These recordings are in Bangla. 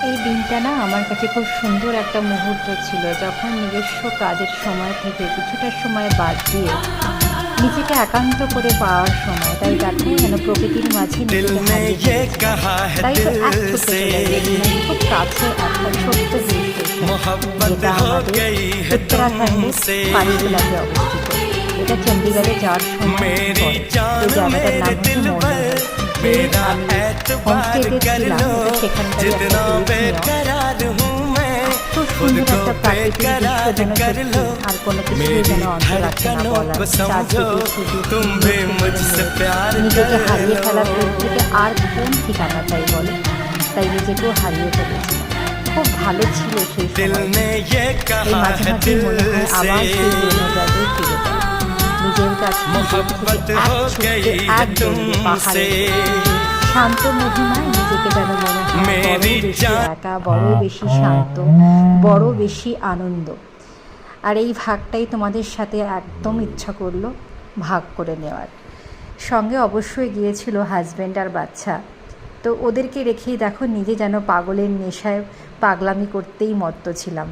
এই দিনটা না আমার কাছে খুব সুন্দর একটা মুহূর্ত ছিল, যখন নিজস্ব কাজের সময় থেকে কিছুটা সময় বাদ দিয়ে নিজেকে একান্ত করে পাওয়ার সময়। তাই দেখো যেন প্রকৃতির মাঝে নিজেকে হারিয়ে ফেলেছিলাম। তাই তো এক ছুটে চলে গিয়েছিলাম খুব কাছে একটা ছোট্ট হিল স্টেশন, যেটা আমাদের উত্তরাখণ্ডের পাঁচকুলাতে অবস্থিত। এটা চণ্ডীগড়ে যাওয়ার সময় পড়ে। এই জায়গাটার নাম হচ্ছে মোহন। আমি হোমস্টেতে ছিলাম, এটা সেখানকারই একটা এত সুন্দর একটা প্রাকৃতিক দৃশ্য যেন সত্যি আর কোনো কিছুই যেন অন্তর রাখে না বলার। চারদিকে শুধু নিজেকে হারিয়ে ফেলার দিক থেকে আর কোন ঠিকানা চাই বলো। তাই নিজেকেও হারিয়ে ফেলেছিলাম। খুব ভালো ছিল সেই সময়। এই মাঝে মাঝে মনে হয় আবার সেই পুরোনো জায়গায় ফিরে যায়। নিজের কাছে এক দৌড়ে পাহাড়ে শান্ত মহিমায় নিজেকে যেন মনে হয় বড় বেশি একা, বড় বেশি শান্ত, বড় বেশি আনন্দ। আর এই ভাগটাই তোমাদের সাথে একদম ইচ্ছা করলো ভাগ করে নেওয়ার। সঙ্গে অবশ্যই গিয়েছিল হাজব্যান্ড আর বাচ্চা। তো ওদেরকে রেখেই দেখো নিজে যেন পাগলের নেশায় পাগলামি করতেই মত্ত ছিলাম।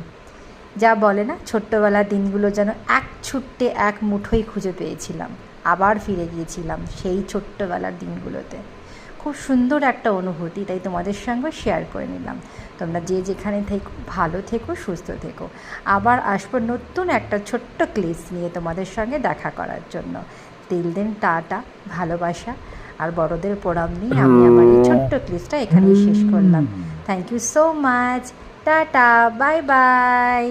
যা বলে না, ছোট্টবেলার দিনগুলো যেন এক ছুট্টে এক মুঠোই খুঁজে পেয়েছিলাম। আবার ফিরে গিয়েছিলাম সেই ছোট্টবেলার দিনগুলোতে। খুব সুন্দর একটা অনুভূতি, তাই তোমাদের সঙ্গে শেয়ার করে নিলাম। তোমরা যে যেখানে থেকো ভালো থেকো, সুস্থ থেকো। আবার আসবো নতুন একটা ছোট্ট ক্লিপ নিয়ে তোমাদের সঙ্গে দেখা করার জন্য। তিল দিন টাটা, ভালোবাসা আর বড়দের প্রণাম নিয়ে আমি আমার এই ছোট্ট ক্লিপটা এখানেই শেষ করলাম। Thank you so much. Tata, bye by.